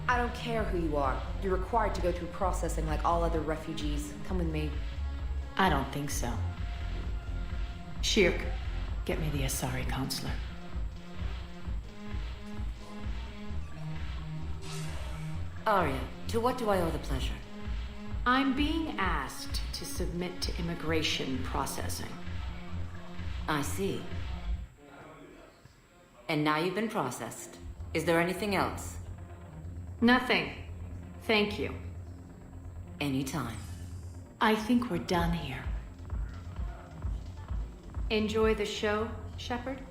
I don't care who you are. You're required to go through processing like all other refugees. Come with me. I don't think so. Shirk, get me the Asari consular. Arya, to what do I owe the pleasure? I'm being asked to submit to immigration processing. I see. And now you've been processed. Is there anything else? Nothing. Thank you. Anytime. I think we're done here. Enjoy the show, Shepard?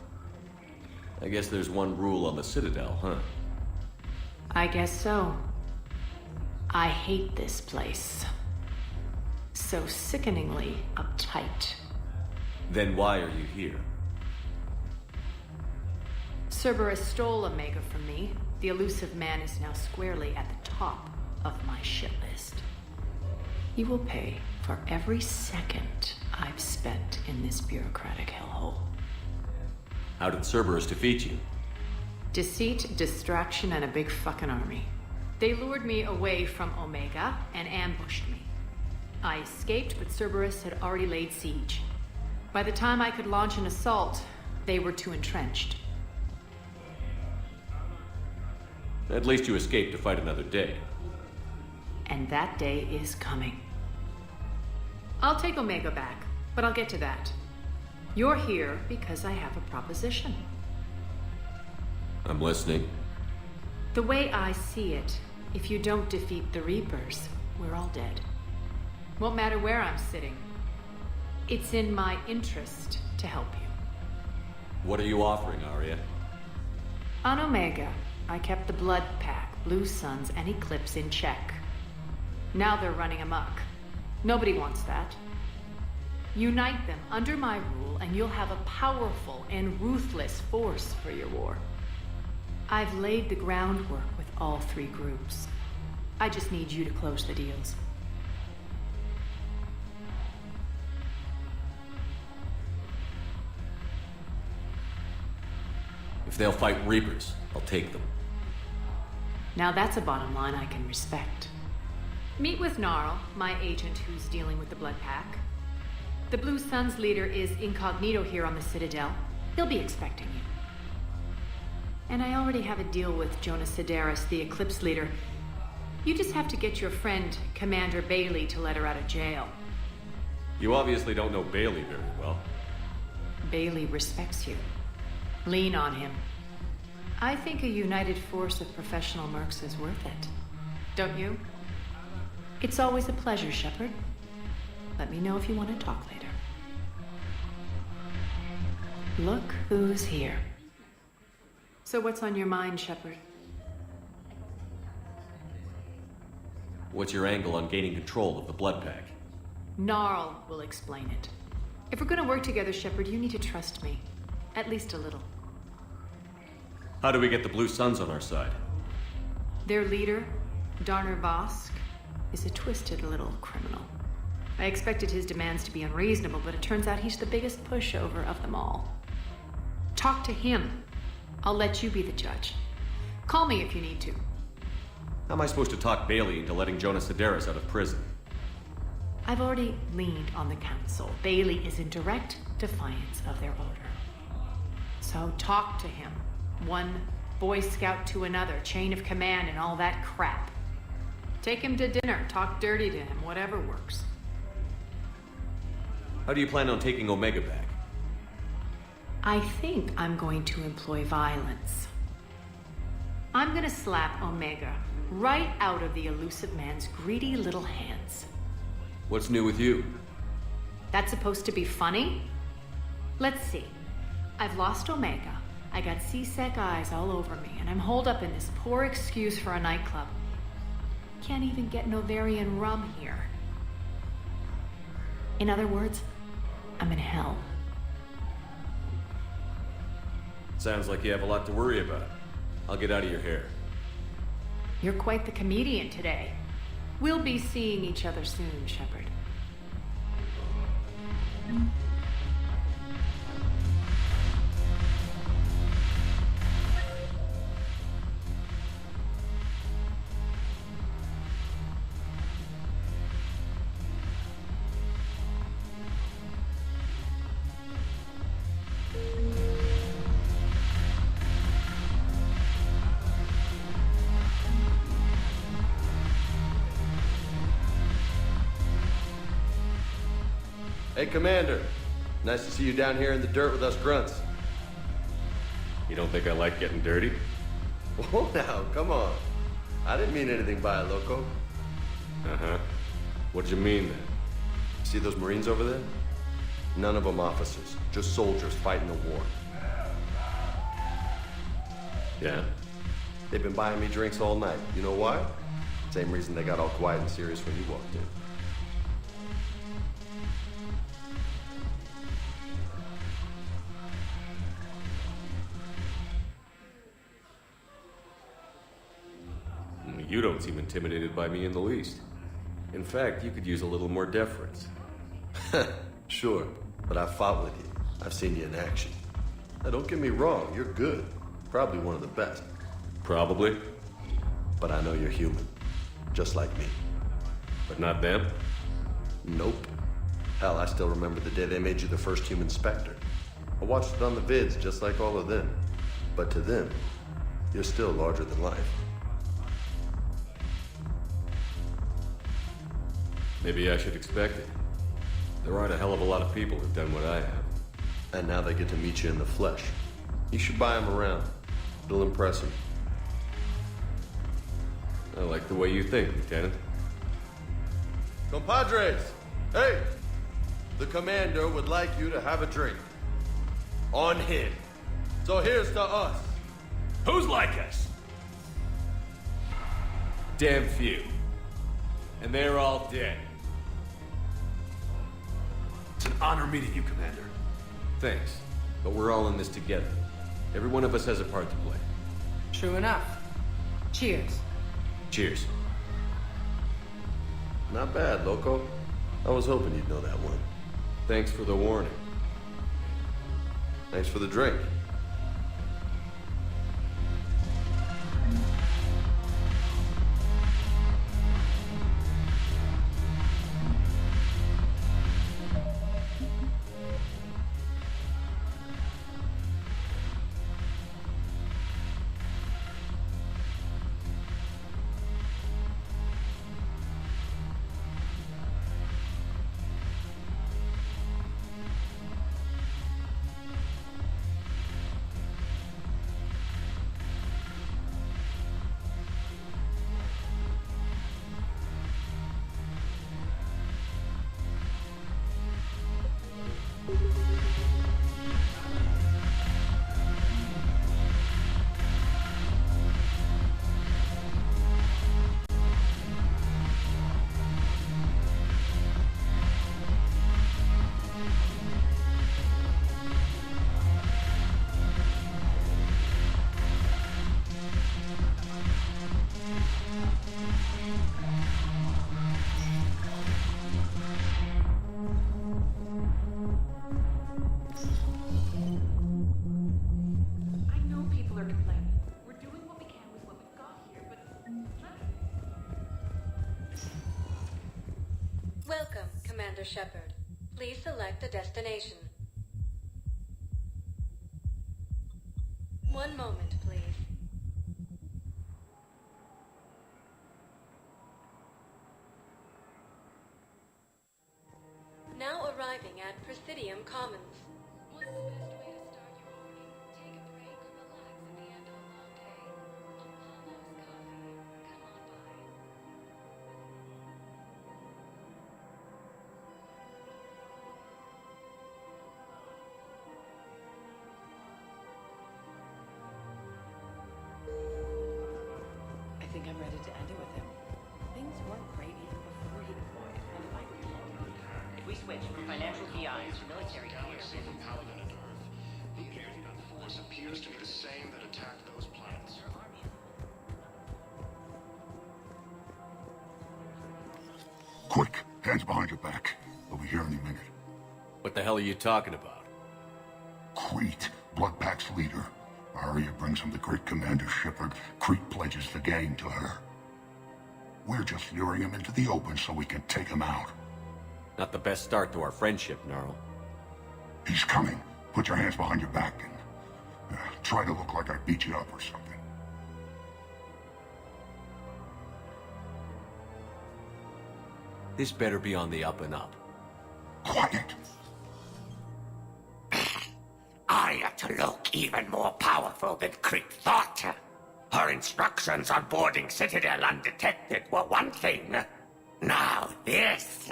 I guess there's one rule on the Citadel, huh? I guess so. I hate this place. So sickeningly uptight. Then why are you here? Cerberus stole Omega from me. The elusive man is now squarely at the top of my shit list. He will pay for every second I've spent in this bureaucratic hellhole. How did Cerberus defeat you? Deceit, distraction, and a big fucking army. They lured me away from Omega and ambushed me. I escaped, but Cerberus had already laid siege. By the time I could launch an assault, they were too entrenched. At least you escaped to fight another day. And that day is coming. I'll take Omega back, but I'll get to that. You're here because I have a proposition. I'm listening. The way I see it, if you don't defeat the Reapers, we're all dead. Won't matter where I'm sitting. It's in my interest to help you. What are you offering, Arya? On Omega, I kept the Blood Pack, Blue Suns, and Eclipse in check. Now they're running amok. Nobody wants that. Unite them under my rule, and you'll have a powerful and ruthless force for your war. I've laid the groundwork with all three groups. I just need you to close the deals. If they'll fight Reapers, I'll take them. Now that's a bottom line I can respect. Meet with Gnarl, my agent who's dealing with the Blood Pack. The Blue Suns leader is incognito here on the Citadel. He'll be expecting you. And I already have a deal with Jonas Sedaris, the Eclipse leader. You just have to get your friend, Commander Bailey, to let her out of jail. You obviously don't know Bailey very well. Bailey respects you. Lean on him. I think a united force of professional mercs is worth it. Don't you? It's always a pleasure, Shepard. Let me know if you want to talk later. Look who's here. So what's on your mind, Shepard? What's your angle on gaining control of the Blood Pack? Gnarl will explain it. If we're gonna work together, Shepard, you need to trust me. At least a little. How do we get the Blue Suns on our side? Their leader, Darner Vosk, is a twisted little criminal. I expected his demands to be unreasonable, but it turns out he's the biggest pushover of them all. Talk to him. I'll let you be the judge. Call me if you need to. How am I supposed to talk Bailey into letting Jonas Sedaris out of prison? I've already leaned on the council. Bailey is in direct defiance of their order. So talk to him. One Boy Scout to another, chain of command and all that crap. Take him to dinner, talk dirty to him, whatever works. How do you plan on taking Omega back? I think I'm going to employ violence. I'm gonna slap Omega right out of the elusive man's greedy little hands. What's new with you? That's supposed to be funny? Let's see. I've lost Omega. I got C-Sec eyes all over me, and I'm holed up in this poor excuse for a nightclub. Can't even get Novarian rum here. In other words, I'm in hell. Sounds like you have a lot to worry about. I'll get out of your hair. You're quite the comedian today. We'll be seeing each other soon, Shepard. Hey, Commander. Nice to see you down here in the dirt with us grunts. You don't think I like getting dirty? Oh, now, come on. I didn't mean anything by it, Loco. Uh-huh. What did you mean then? See those Marines over there? None of them officers, just soldiers fighting the war. Yeah? They've been buying me drinks all night. You know why? Same reason they got all quiet and serious when you walked in. You don't seem intimidated by me in the least. In fact, you could use a little more deference. Sure, but I fought with you. I've seen you in action. Now, don't get me wrong, you're good. Probably one of the best. Probably. But I know you're human. Just like me. But not them? Nope. Hell, I still remember the day they made you the first human Spectre. I watched it on the vids just like all of them. But to them, you're still larger than life. Maybe I should expect it. There aren't a hell of a lot of people who've done what I have. And now they get to meet you in the flesh. You should buy them around. It'll impress them. I like the way you think, Lieutenant. Compadres! Hey! The commander would like you to have a drink. On him. So here's to us. Who's like us? Damn few. And they're all dead. It's an honor meeting you, Commander. Thanks, but we're all in this together. Every one of us has a part to play. True enough. Cheers. Cheers. Not bad, Loco. I was hoping you'd know that one. Thanks for the warning. Thanks for the drink. Welcome, Commander Shepard. Please select a destination. One moment, please. Now arriving at Presidium Commons. What's the best way to start your morning? Take a break or relax at the end of a long day. Apollo's Coffee. Come on by. I think I'm ready to end it with him. Things weren't great even before he deployed. And if I could tell him, if we switch from financial PIs to military Galaxy from Paladin and Earth. The alien force appears to be the same that attacked those planets. Quick, hands behind your back. We'll be here any minute. What the hell are you talking about? Crete, Blood Pack's leader. Arya brings him the great Commander Shepard. Crete pledges the gang to her. We're just luring him into the open so we can take him out. Not the best start to our friendship, Gnarl. He's coming. Put your hands behind your back and try to look like I beat you up or something. This better be on the up and up. Quiet. even more powerful than Crete thought. Her instructions on boarding Citadel undetected were one thing. Now this.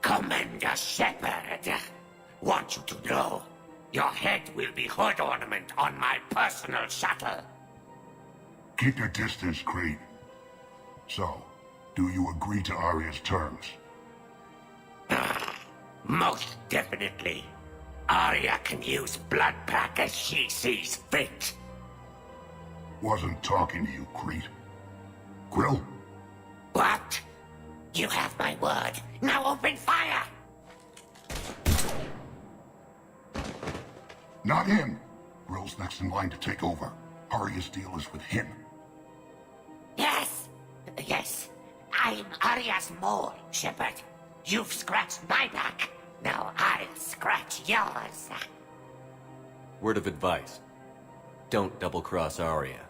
Commander Shepard, want you to know, your head will be hood ornament on my personal shuttle. Keep your distance, Crete. So, do you agree to Arya's terms? Most definitely. Arya can use blood pack as she sees fit. Wasn't talking to you, Crete. Grill? What? You have my word. Now open fire! Not him. Grill's next in line to take over. Arya's deal is with him. Yes. Yes. I'm Arya's mole, Shepard. You've scratched my back. Now I'll scratch yours. Word of advice. Don't double-cross Arya.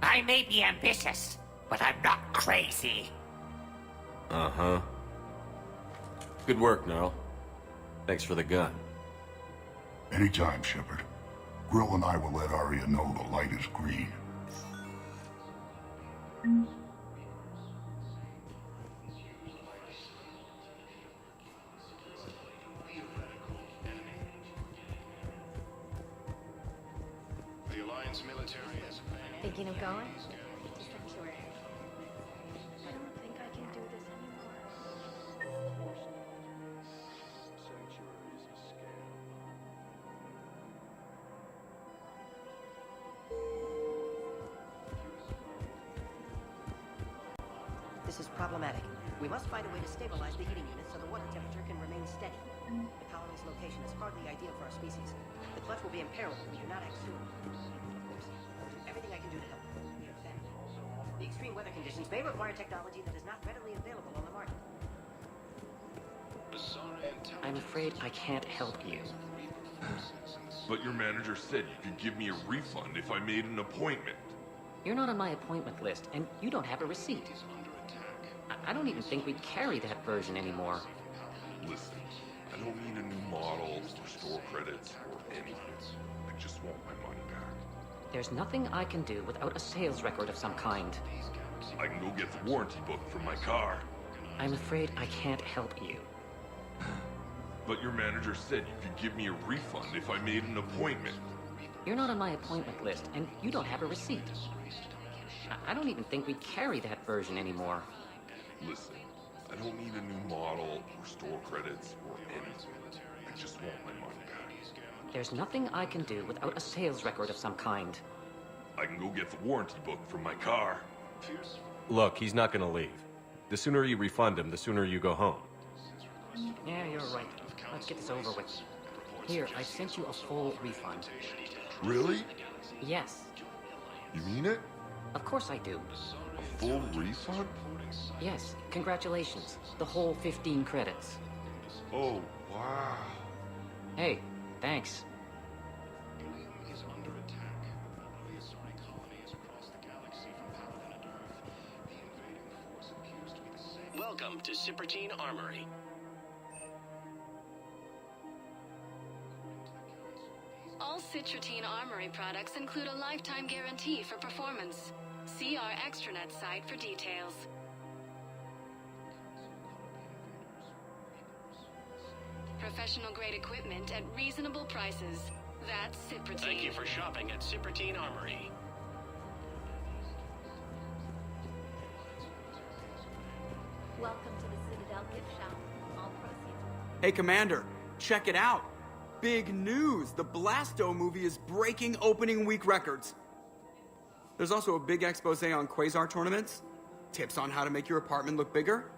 I may be ambitious, but I'm not crazy. Uh-huh. Good work, Gnarl. Thanks for the gun. Anytime, Shepard. Grill and I will let Arya know the light is green. The Alliance military has abandoned... Thinking of going? I don't think I can do this anymore. This is problematic. We must find a way to stabilize the heating unit so the water temperature can remain steady. The colony's location is hardly ideal for our species. The clutch will be in peril if we do not act soon. Of course, I'll do everything I can do to help. The extreme weather conditions may require technology that is not readily available on the market. I'm afraid I can't help you. But your manager said you could give me a refund if I made an appointment. You're not on my appointment list, and you don't have a receipt. I don't even think we carry that version anymore. Listen, I don't need a new model or store credits or anything. I just want my money back. There's nothing I can do without a sales record of some kind. I can go get the warranty book from my car. I'm afraid I can't help you. But your manager said you could give me a refund if I made an appointment. You're not on my appointment list, and you don't have a receipt. I don't even think we carry that version anymore. Listen, I don't need a new model or store credits or anything. I just want my money back. There's nothing I can do without a sales record of some kind. I can go get the warranty book from my car. Look, he's not gonna leave. The sooner you refund him, the sooner you go home. Yeah, you're right. Let's get this over with. Here, I sent you a full refund. Really? Yes. You mean it? Of course I do. A full refund? Yes, congratulations. The whole 15 credits. Oh, wow. Hey, thanks. is under attack. The Asari colony is across the galaxy from Paladin and Earth. The invading force appears to be the same. Welcome to Cipertine Armory. All Citrotine Armory products include a lifetime guarantee for performance. See our extranet site for details. Professional grade equipment at reasonable prices. That's Cipertine. Thank you for shopping at Cipertine Armory. Welcome to the Citadel gift shop. All proceeds. Hey, Commander, check it out. Big news! The Blasto movie is breaking opening week records. There's also a big expose on Quasar tournaments, tips on how to make your apartment look bigger,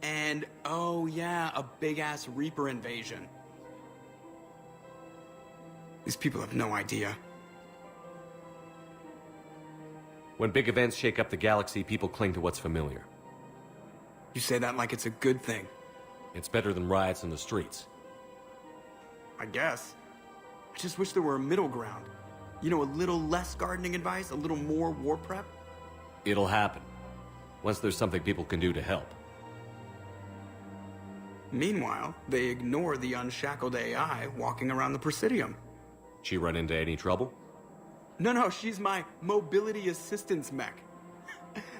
and, oh yeah, a big-ass Reaper invasion. These people have no idea. When big events shake up the galaxy, people cling to what's familiar. You say that like it's a good thing. It's better than riots in the streets. I guess. I just wish there were a middle ground. You know, a little less gardening advice, a little more war prep. It'll happen. Once there's something people can do to help. Meanwhile, they ignore the unshackled AI walking around the Presidium. She run into any trouble? No, she's my mobility assistance mech.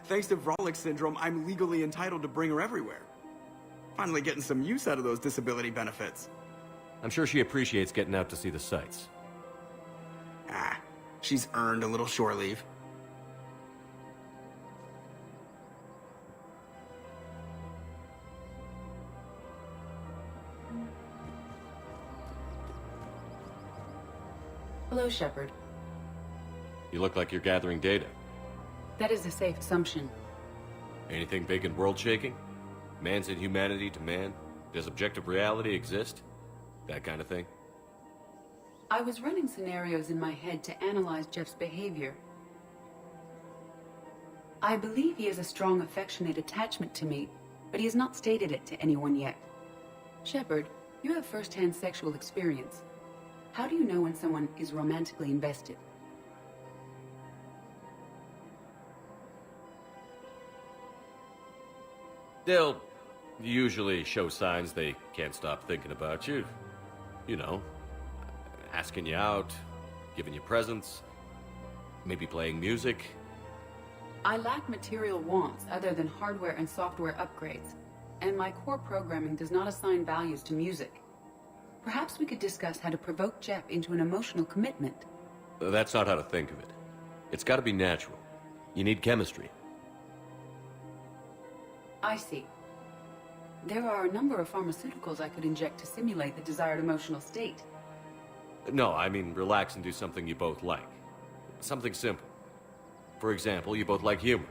Thanks to Vrolic syndrome, I'm legally entitled to bring her everywhere. Finally getting some use out of those disability benefits. I'm sure she appreciates getting out to see the sights. Ah, she's earned a little shore leave. Hello, Shepard. You look like you're gathering data. That is a safe assumption. Anything big and world-shaking? Man's inhumanity to man? Does objective reality exist? That kind of thing? I was running scenarios in my head to analyze Jeff's behavior. I believe he has a strong affectionate attachment to me, but he has not stated it to anyone yet. Shepard, you have first-hand sexual experience. How do you know when someone is romantically invested? They'll usually show signs they can't stop thinking about you. You know, asking you out, giving you presents, maybe playing music. I lack material wants other than hardware and software upgrades, and my core programming does not assign values to music. Perhaps we could discuss how to provoke Jeff into an emotional commitment. That's not how to think of it. It's got to be natural. You need chemistry. I see. There are a number of pharmaceuticals I could inject to simulate the desired emotional state. No, I mean relax and do something you both like. Something simple. For example, you both like humor.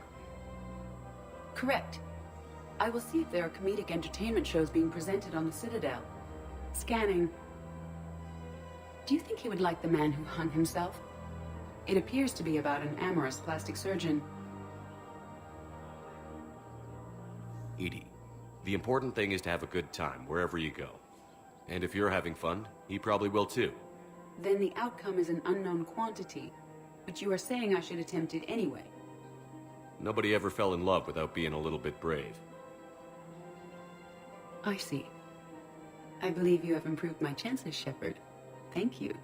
Correct. I will see if there are comedic entertainment shows being presented on the Citadel. Scanning. Do you think he would like The Man Who Hung Himself? It appears to be about an amorous plastic surgeon. Edie, the important thing is to have a good time wherever you go. And if you're having fun, he probably will too. Then the outcome is an unknown quantity, but you are saying I should attempt it anyway. Nobody ever fell in love without being a little bit brave. I see. I believe you have improved my chances, Shepard. Thank you.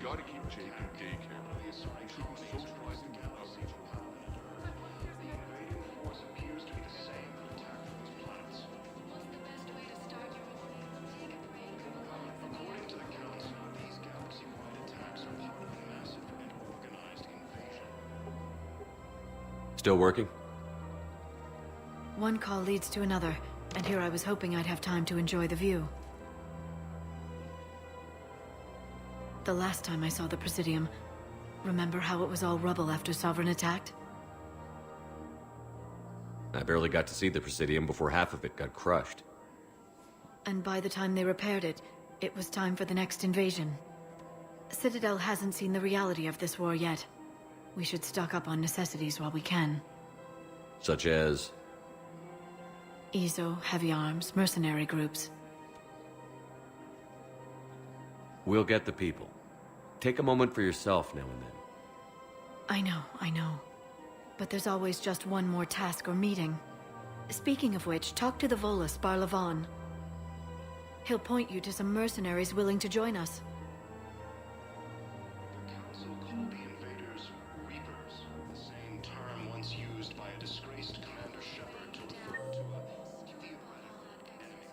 Gotta keep Jake in daycare. He should be socializing with others. The invading force appears to be the same that attacked those planets. What's the best way to start your morning? Take a break, relax, and According to the Council, these galaxy-wide attacks are part of a massive and organized invasion. Still working? One call leads to another, and here I was hoping I'd have time to enjoy the view. The last time I saw the Presidium, remember how it was all rubble after Sovereign attacked? I barely got to see the Presidium before half of it got crushed. And by the time they repaired it, it was time for the next invasion. Citadel hasn't seen the reality of this war yet. We should stock up on necessities while we can. Such as? ESO, heavy arms, mercenary groups. We'll get the people. Take a moment for yourself now and then. I know. But there's always just one more task or meeting. Speaking of which, talk to the Volus, Barlavan. He'll point you to some mercenaries willing to join us. The Council called the invaders Reapers, the same term once used by a disgraced Commander Shepard to refer to a theoretical enemy.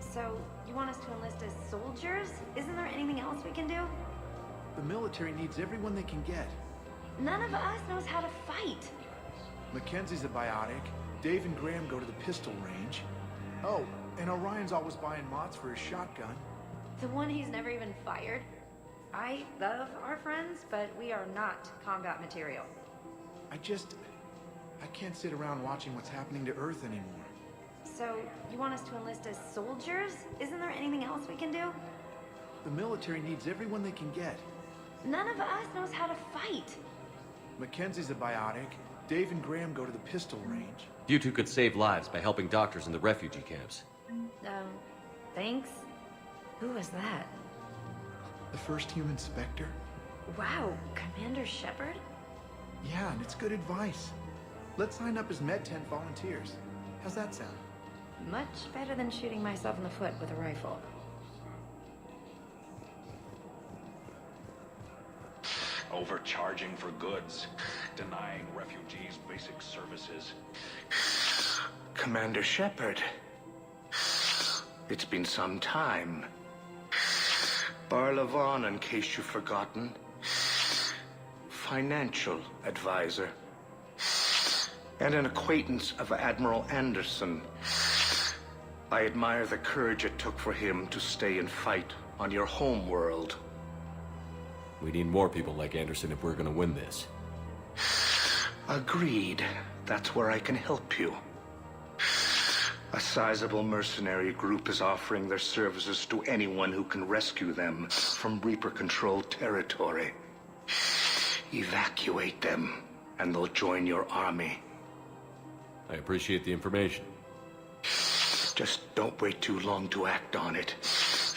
So, you want us to enlist as soldiers? Isn't there anything else we can do? The military needs everyone they can get. None of us knows how to fight. Mackenzie's a biotic. Dave and Graham go to the pistol range. Oh, and Orion's always buying mods for his shotgun. The one he's never even fired? I love our friends, but we are not combat material. I can't sit around watching what's happening to Earth anymore. So, you want us to enlist as soldiers? Isn't there anything else we can do? The military needs everyone they can get. None of us knows how to fight. Mackenzie's a biotic. Dave and Graham go to the pistol range. You two could save lives by helping doctors in the refugee camps. Thanks. Who was that? The first human Spectre? Wow, Commander Shepard? Yeah, and it's good advice. Let's sign up as Med-10 volunteers. How's that sound? Much better than shooting myself in the foot with a rifle. Overcharging for goods, denying refugees basic services. Commander Shepard. It's been some time. Barlavon, in case you've forgotten. Financial advisor. And an acquaintance of Admiral Anderson. I admire the courage it took for him to stay and fight on your home world. We need more people like Anderson if we're gonna win this. Agreed. That's where I can help you. A sizable mercenary group is offering their services to anyone who can rescue them from Reaper-controlled territory. Evacuate them, and they'll join your army. I appreciate the information. Just don't wait too long to act on it.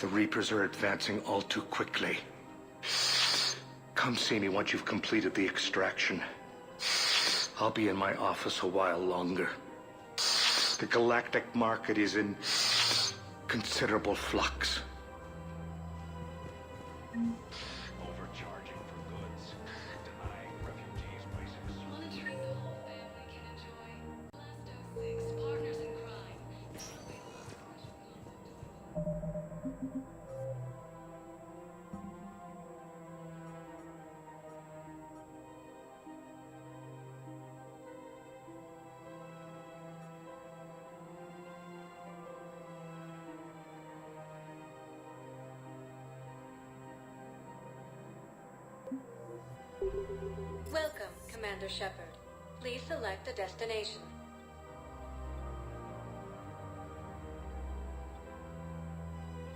The Reapers are advancing all too quickly. Come see me once you've completed the extraction. I'll be in my office a while longer. The galactic market is in considerable flux. Overcharging for goods, denying refugees basic services. Monitoring the whole family can enjoy. Blasto 6, Partners in Crime. Now available for special content. Welcome, Commander Shepard. Please select a destination.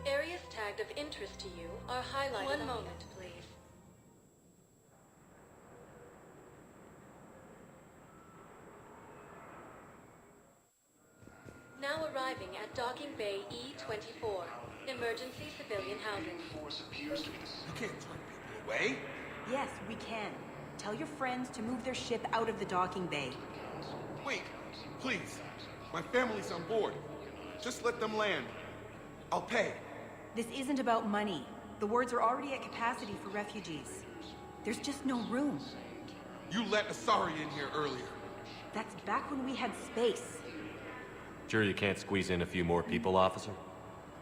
Areas tagged of interest to you are highlighted. One moment, please. Now arriving at Docking Bay E-24, emergency civilian housing. You can't turn people away. Yes, we can. Tell your friends to move their ship out of the docking bay. Wait, please. My family's on board. Just let them land. I'll pay. This isn't about money. The wards are already at capacity for refugees. There's just no room. You let Asari in here earlier. That's back when we had space. Sure you can't squeeze in a few more people, officer?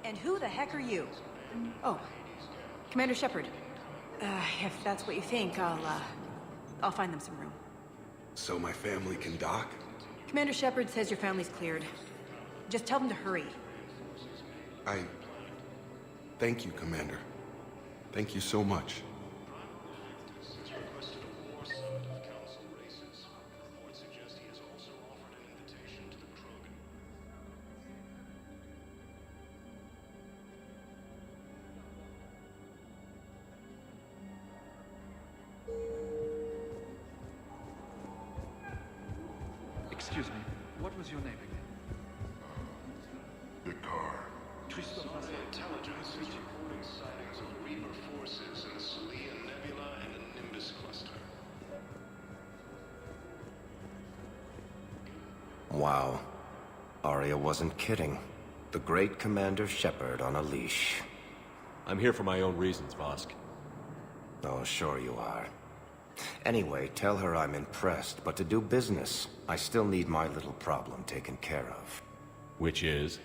And who the heck are you? Oh, Commander Shepard. If that's what you think, I'll find them some room. So my family can dock? Commander Shepard says your family's cleared. Just tell them to hurry. Thank you, Commander. Thank you so much. Excuse me, what was your name again? Vicar. Intelligence is reporting sightings of Reaper forces in the Celia Nebula and the Nimbus cluster. Wow. Arya wasn't kidding. The great Commander Shepard on a leash. I'm here for my own reasons, Vosk. Oh, sure you are. Anyway, tell her I'm impressed, but to do business, I still need my little problem taken care of. Which is?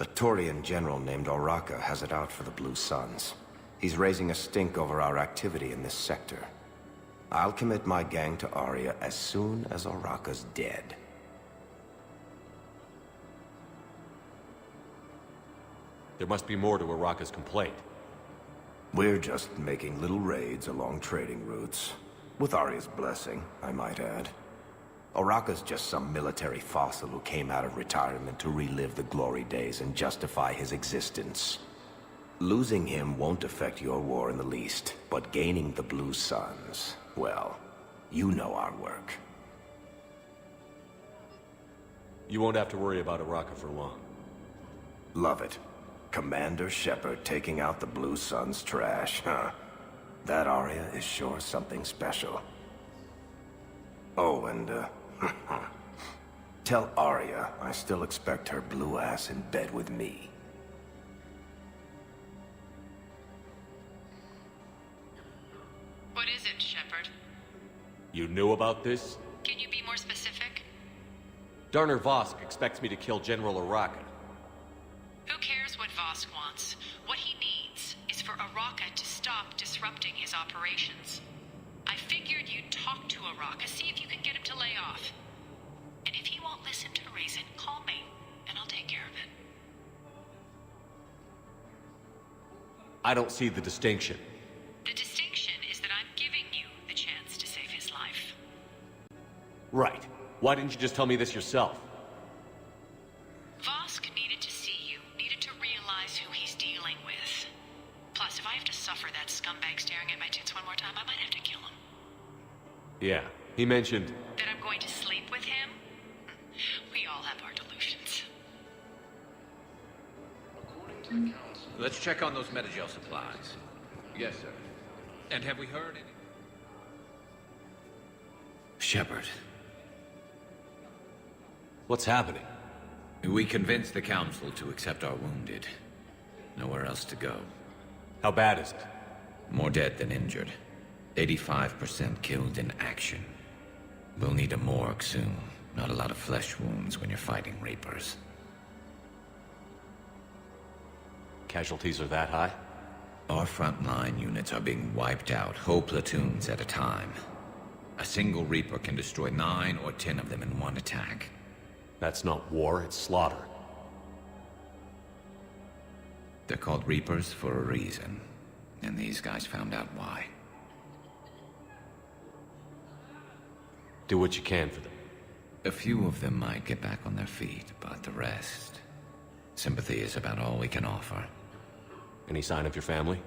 A Turian general named Oraka has it out for the Blue Suns. He's raising a stink over our activity in this sector. I'll commit my gang to Arya as soon as Oraka's dead. There must be more to Araka's complaint. We're just making little raids along trading routes. With Arya's blessing, I might add. Araka's just some military fossil who came out of retirement to relive the glory days and justify his existence. Losing him won't affect your war in the least, but gaining the Blue Suns, well, you know our work. You won't have to worry about Araka for long. Love it. Commander Shepard taking out the Blue Suns trash, huh? That Arya is sure something special. Oh, and, tell Arya I still expect her blue ass in bed with me. What is it, Shepard? You knew about this? Can you be more specific? Darner Vosk expects me to kill General Araka. Who cares what Vosk wants? What he needs is for Araka to stop disrupting his operations. I figured you'd talk to Araka, see if you can get him to lay off. And if he won't listen to reason, call me, and I'll take care of it. I don't see the distinction. The distinction is that I'm giving you the chance to save his life. Right. Why didn't you just tell me this yourself? Vosk needed to see you, needed to realize who he's dealing with. Plus, if I have to suffer that scumbag staring at my tits one more time, I might have to kill him. Yeah, he mentioned... That I'm going to sleep with him? We all have our delusions. Let's check on those Metagel supplies. Yes, sir. And have we heard any... Shepard. What's happening? We convinced the Council to accept our wounded. Nowhere else to go. How bad is it? More dead than injured. 85% killed in action. We'll need a morgue soon. Not a lot of flesh wounds when you're fighting Reapers. Casualties are that high? Our frontline units are being wiped out, whole platoons at a time. A single Reaper can destroy 9 or 10 of them in one attack. That's not war, it's slaughter. They're called Reapers for a reason, and these guys found out why. Do what you can for them. A few of them might get back on their feet, but the rest... Sympathy is about all we can offer. Any sign of your family?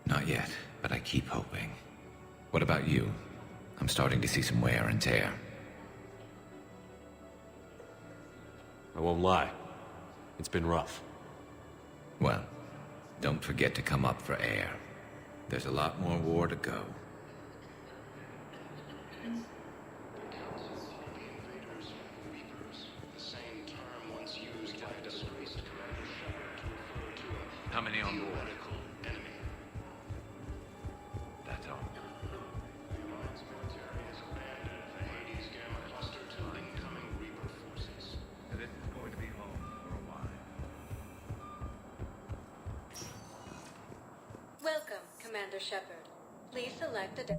Not yet, but I keep hoping. What about you? I'm starting to see some wear and tear. I won't lie. It's been rough. Well, don't forget to come up for air. There's a lot more war to go. How many on board? That's all. This is going to be home for a while. Welcome, Commander Shepard. Please select a...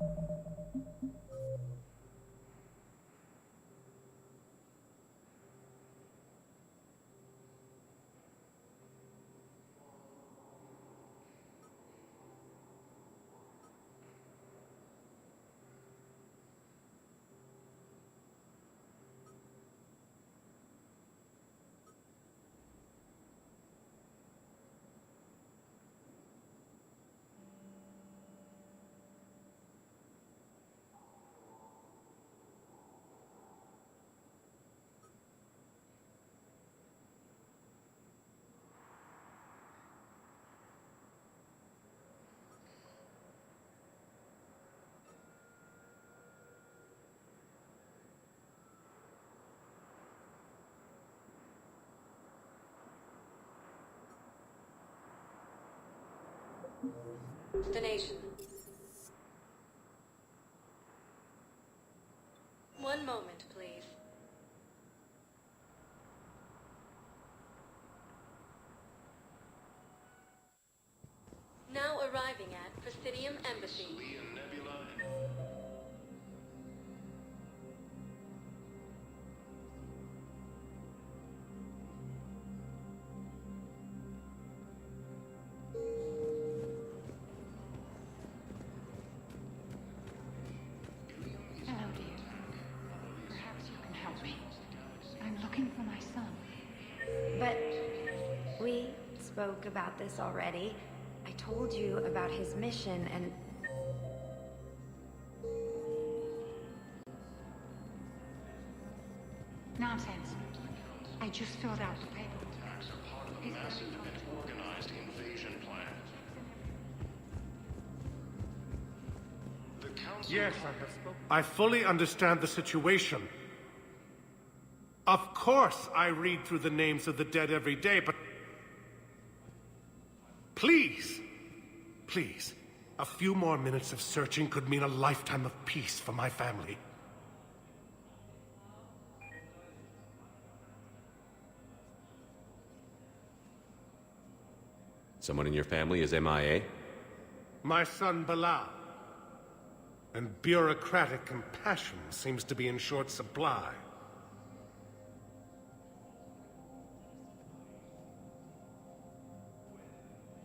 Destination. One moment, please. Now arriving at Presidium Embassy. spoke about this already. I told you about his mission and... Nonsense. I just filled out the paper. Attacks are part of a massive and organized invasion plan. The council... Yes, I fully understand the situation. Of course I read through the names of the dead every day, but... Please, please, a few more minutes of searching could mean a lifetime of peace for my family. Someone in your family is MIA? My son Bilal. And bureaucratic compassion seems to be in short supply.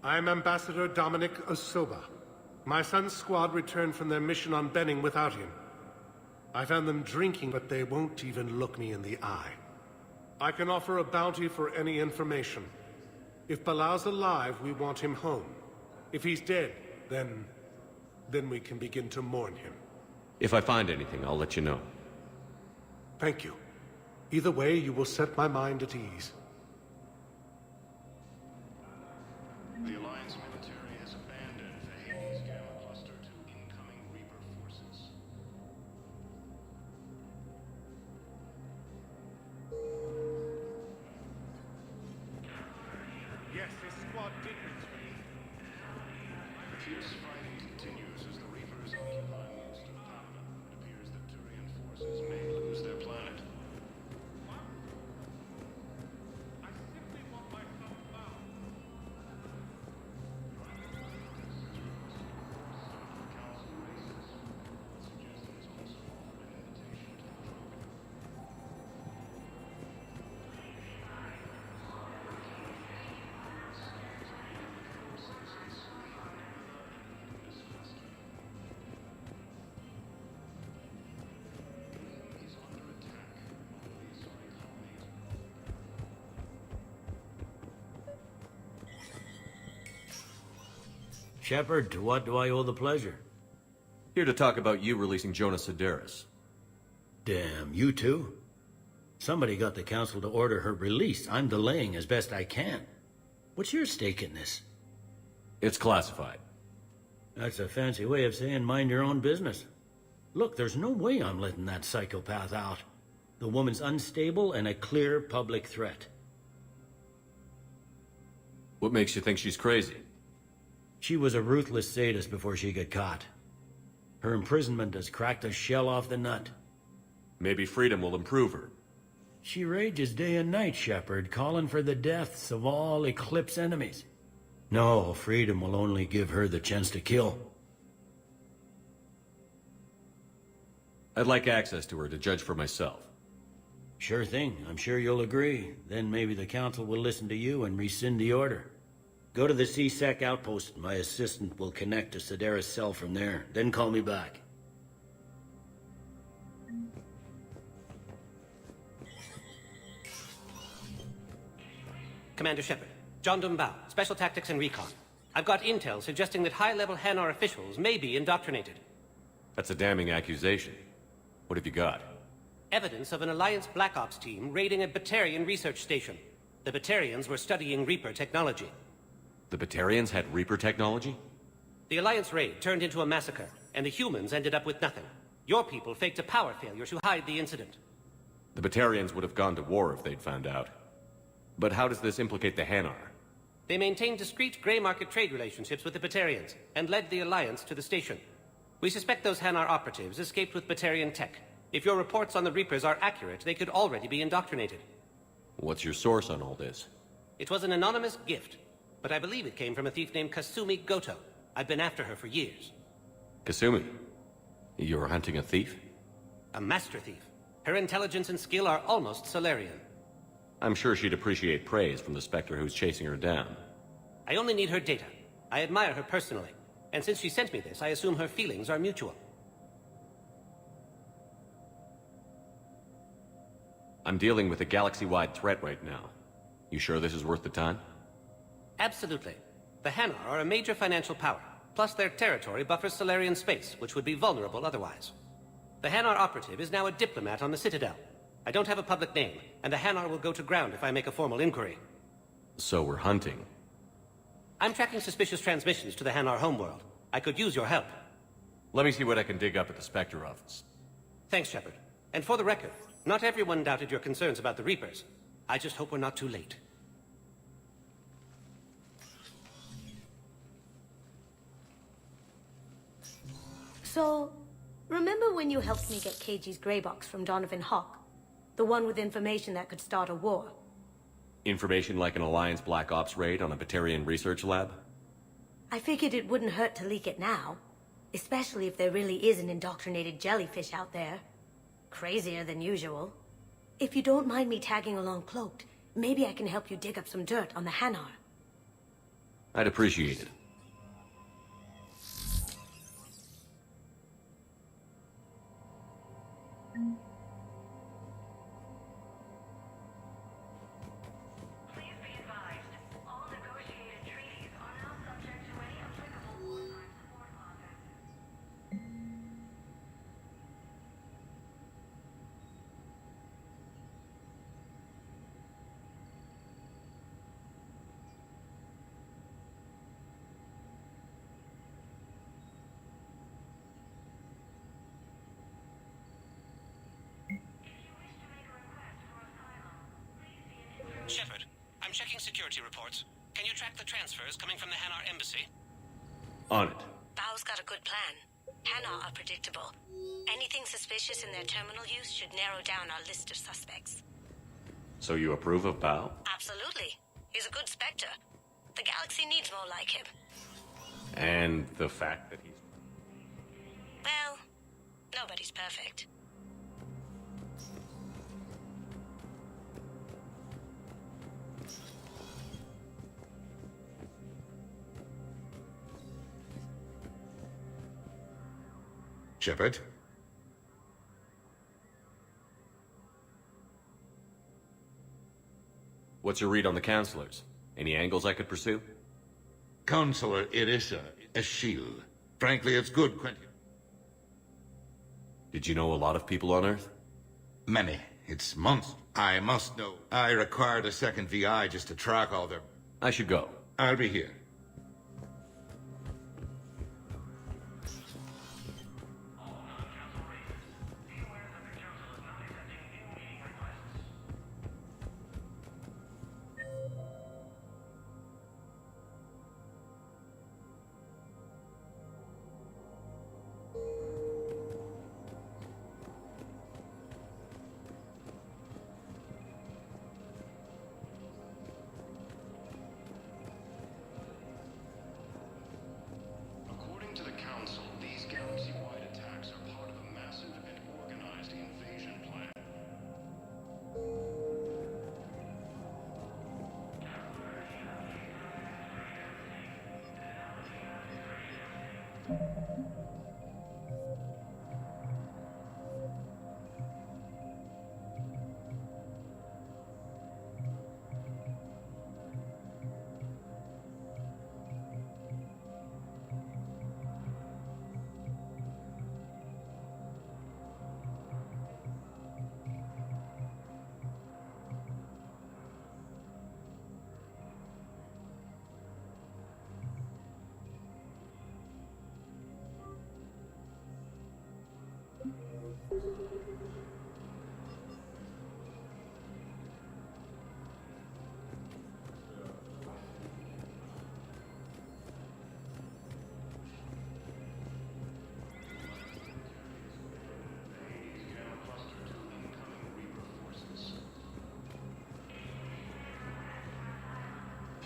I'm Ambassador Dominic Osoba. My son's squad returned from their mission on Benning without him. I found them drinking, but they won't even look me in the eye. I can offer a bounty for any information. If Bilal's alive, we want him home. If he's dead, then we can begin to mourn him. If I find anything, I'll let you know. Thank you. Either way, you will set my mind at ease. The Alliance military has abandoned the Hades Gamma Cluster to incoming Reaper forces. Yes, this squad did return. Fierce fighting continues as the Reapers occupy most of Paladin. It appears that Turian forces may lose their planet. I simply want my son found. Shepard, to what do I owe the pleasure? Here to talk about you releasing Jonas Sedaris. Damn, you too? Somebody got the council to order her release. I'm delaying as best I can. What's your stake in this? It's classified. That's a fancy way of saying mind your own business. Look, there's no way I'm letting that psychopath out. The woman's unstable and a clear public threat. What makes you think she's crazy? She was a ruthless sadist before she got caught. Her imprisonment has cracked the shell off the nut. Maybe freedom will improve her. She rages day and night, Shepard, calling for the deaths of all Eclipse enemies. No, freedom will only give her the chance to kill. I'd like access to her to judge for myself. Sure thing. I'm sure you'll agree. Then maybe the council will listen to you and rescind the order. Go to the C-Sec outpost. My assistant will connect to Sedaris' cell from there. Then call me back. Commander Shepard, John Dumbao, Special Tactics and Recon. I've got intel suggesting that high-level Hanar officials may be indoctrinated. That's a damning accusation. What have you got? Evidence of an Alliance Black Ops team raiding a Batarian research station. The Batarians were studying Reaper technology. The Batarians had Reaper technology? The Alliance raid turned into a massacre, and the humans ended up with nothing. Your people faked a power failure to hide the incident. The Batarians would have gone to war if they'd found out. But how does this implicate the Hanar? They maintained discreet gray market trade relationships with the Batarians, and led the Alliance to the station. We suspect those Hanar operatives escaped with Batarian tech. If your reports on the Reapers are accurate, they could already be indoctrinated. What's your source on all this? It was an anonymous gift, but I believe it came from a thief named Kasumi Goto. I've been after her for years. Kasumi? You're hunting a thief? A master thief. Her intelligence and skill are almost Solarian. I'm sure she'd appreciate praise from the Spectre who's chasing her down. I only need her data. I admire her personally, and since she sent me this, I assume her feelings are mutual. I'm dealing with a galaxy-wide threat right now. You sure this is worth the time? Absolutely. The Hanar are a major financial power, plus their territory buffers Solarian space, which would be vulnerable otherwise. The Hanar operative is now a diplomat on the Citadel. I don't have a public name, and the Hanar will go to ground if I make a formal inquiry. So we're hunting. I'm tracking suspicious transmissions to the Hanar homeworld. I could use your help. Let me see what I can dig up at the Spectre office. Thanks, Shepard. And for the record, not everyone doubted your concerns about the Reapers. I just hope we're not too late. So, remember when you helped me get KG's grey box from Donovan Hawk? The one with information that could start a war? Information like an Alliance Black Ops raid on a Batarian research lab? I figured it wouldn't hurt to leak it now. Especially if there really is an indoctrinated jellyfish out there. Crazier than usual. If you don't mind me tagging along cloaked, maybe I can help you dig up some dirt on the Hanar. I'd appreciate it. Shepard, I'm checking security reports. Can you track the transfers coming from the Hanar embassy? On it. Bao's got a good plan. Hanar are predictable. Anything suspicious in their terminal use should narrow down our list of suspects. So you approve of Bao? Absolutely. He's a good Spectre. The galaxy needs more like him. And the fact that he's... Well, nobody's perfect. Shepard? What's your read on the counselors? Any angles I could pursue? Counselor Irissa, a shield. Frankly, it's good, Quentin. Did you know a lot of people on Earth? Many. It's months. I must know. I required a second VI just to track all their... I should go. I'll be here. According to the Council, these galaxy-wide attacks are part of a massive and organized invasion plan.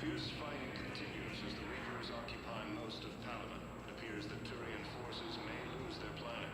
Fierce fighting continues as the Reapers occupy most of Palamon. It appears that Turian forces may lose their planet.